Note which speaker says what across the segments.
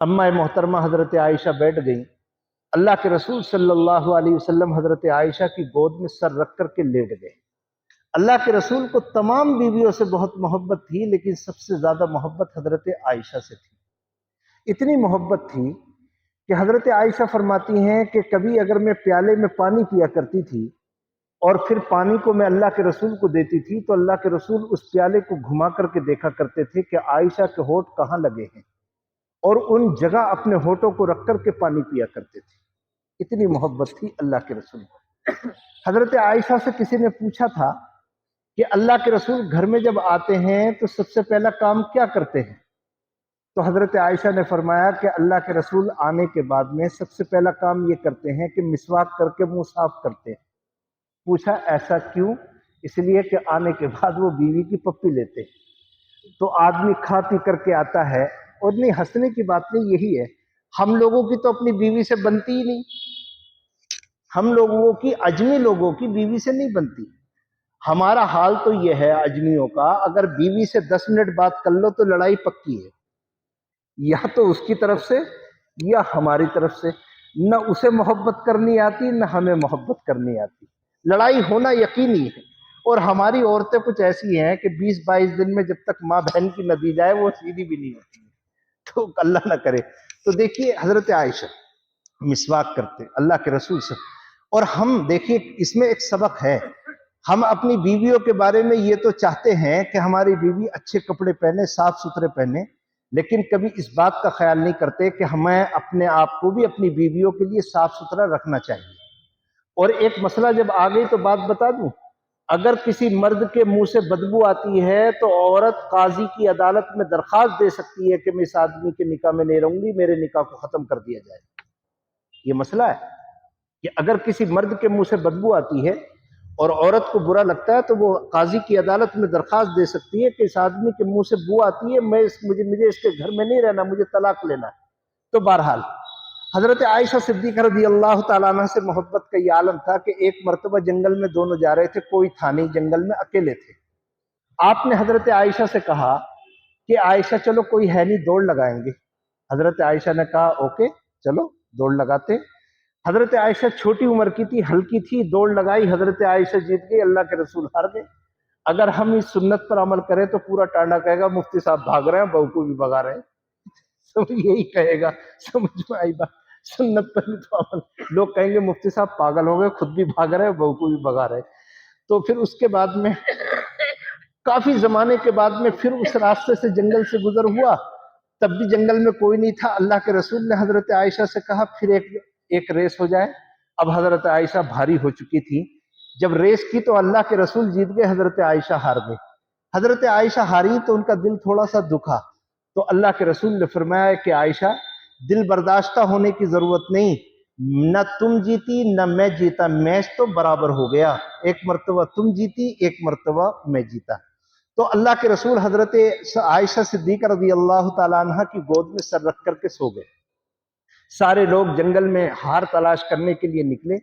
Speaker 1: अम्मा मोहतरमा हज़रत आयशा बैठ गई। अल्लाह के रसूल सल्लल्लाहु अलैहि वसल्लम हज़रत आयशा की गोद में सर रख कर के लेट गए। अल्लाह के रसूल को तमाम बीवियों से बहुत मोहब्बत थी, लेकिन सबसे ज़्यादा मोहब्बत हज़रत आयशा से थी। इतनी मोहब्बत थी कि हज़रत आयशा फरमाती हैं कि कभी अगर मैं प्याले में पानी पिया करती थी और फिर पानी को मैं अल्लाह के रसूल को देती थी, तो अल्लाह के रसूल उस प्याले को घुमा करके देखा करते थे कि आयशा के होठ कहाँ लगे हैं, और उन जगह अपने होठों को रख करके पानी पिया करते थे। इतनी मोहब्बत थी अल्लाह के रसूल को। हज़रत आयशा से किसी ने पूछा था कि अल्लाह के रसूल घर में जब आते हैं तो सबसे पहला काम क्या करते हैं? तो हज़रत आयशा ने फरमाया कि अल्लाह के रसूल आने के बाद में सबसे पहला काम ये करते हैं कि मिसवाक करके मुंह साफ करते हैं। पूछा ऐसा क्यों? इसलिए कि आने के बाद वो बीवी की पप्पी लेते हैं। तो आदमी खा पी करके आता है, और नहीं, हंसने की बात नहीं, यही है, हम लोगों की तो अपनी बीवी से बनती ही नहीं। हम लोगों की, अजमी लोगों की बीवी से नहीं बनती। हमारा हाल तो यह है अजमियों का, अगर बीवी से 10 मिनट बात कर लो तो लड़ाई पक्की है, या तो उसकी तरफ से या हमारी तरफ से। न उसे मोहब्बत करनी आती, न हमें मोहब्बत करनी आती, लड़ाई होना यकीनी है। और हमारी औरतें कुछ ऐसी हैं कि 20-22 दिन में जब तक माँ बहन की न दी जाए वो सीधी भी नहीं होती, तो अल्लाह ना करे। तो देखिए हजरत आयशा मिसवाक करते अल्लाह के रसूल से, और हम देखिए इसमें एक सबक है। हम अपनी बीवियों के बारे में ये तो चाहते हैं कि हमारी बीवी अच्छे कपड़े पहने, साफ सुथरे पहने, लेकिन कभी इस बात का ख्याल नहीं करते कि हमें अपने आप को भी अपनी बीवियों के लिए साफ सुथरा रखना चाहिए। और एक मसला जब आ गई तो बात बता दूं, अगर किसी मर्द के मुंह से बदबू आती है तो औरत काजी की अदालत में दरखास्त दे सकती है कि मैं इस आदमी के निकाह में नहीं रहूंगी, मेरे निकाह को खत्म कर दिया जाए। ये मसला है कि अगर किसी मर्द के मुंह से बदबू आती है और औरत को बुरा लगता है, तो वो काजी की अदालत में दरखास्त दे सकती है कि इस आदमी के मुंह से बू आती है, मुझे इसके घर में नहीं रहना, मुझे तलाक लेना है। तो बहरहाल हजरत आयशा सिद्दीक़ा रज़ी अल्लाह तआला अन्हा से मोहब्बत का ये आलम था कि एक मरतबा जंगल में दोनों जा रहे थे, कोई था नहीं, जंगल में अकेले थे। आपने हजरत आयशा से कहा कि आयशा चलो कोई है नहीं, दौड़ लगाएंगे। हजरत आयशा ने कहा ओके चलो दौड़ लगाते। हजरत आयशा छोटी उम्र की थी, हल्की थी, दौड़ लगाई, हजरत आयशा जीत गई, अल्लाह के रसूल हार गए। अगर हम इस सुन्नत पर अमल करें तो पूरा टांडा कहेगा मुफ्ती साहब भाग रहे हैं, बहू को भी भगा रहे हैं। सब यही कहेगा, समझ में आई बात? सुन्नत पर भी तो अमल, लोग कहेंगे मुफ्ती साहब पागल हो गए, खुद भी भाग रहे हैं, बहू को भी भगा रहे हैं। तो फिर उसके बाद में काफी जमाने के बाद में फिर उस रास्ते से जंगल से गुजर हुआ, तब भी जंगल में कोई नहीं था। अल्लाह के रसूल ने हजरत आयशा से कहा फिर एक रेस हो जाए। अब हजरत आयशा भारी हो चुकी थी, जब रेस की तो अल्लाह के रसूल जीत गए, हजरत आयशा हार गई। हजरत आयशा हारी तो उनका दिल थोड़ा सा दुखा, तो अल्लाह के रसूल ने फरमाया कि आयशा दिल बर्दाश्ता होने की जरूरत नहीं, न तुम जीती न मैं जीता, मैच तो बराबर हो गया, एक मर्तबा तुम जीती, एक मर्तबा मैं जीता। तो अल्लाह के रसूल हजरत आयशा सिद्दीक़ा रज़ी अल्लाह तआला अन्हा की गोद में सर रख करके सो गए। सारे लोग जंगल में हार तलाश करने के लिए निकले।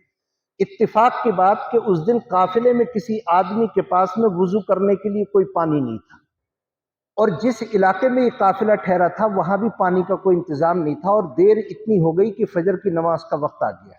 Speaker 1: इत्तिफाक की बात कि उस दिन काफिले में किसी आदमी के पास में वुजू करने के लिए कोई पानी नहीं था, और जिस इलाके में ये काफिला ठहरा था वहां भी पानी का कोई इंतजाम नहीं था, और देर इतनी हो गई कि फजर की नमाज का वक्त आ गया।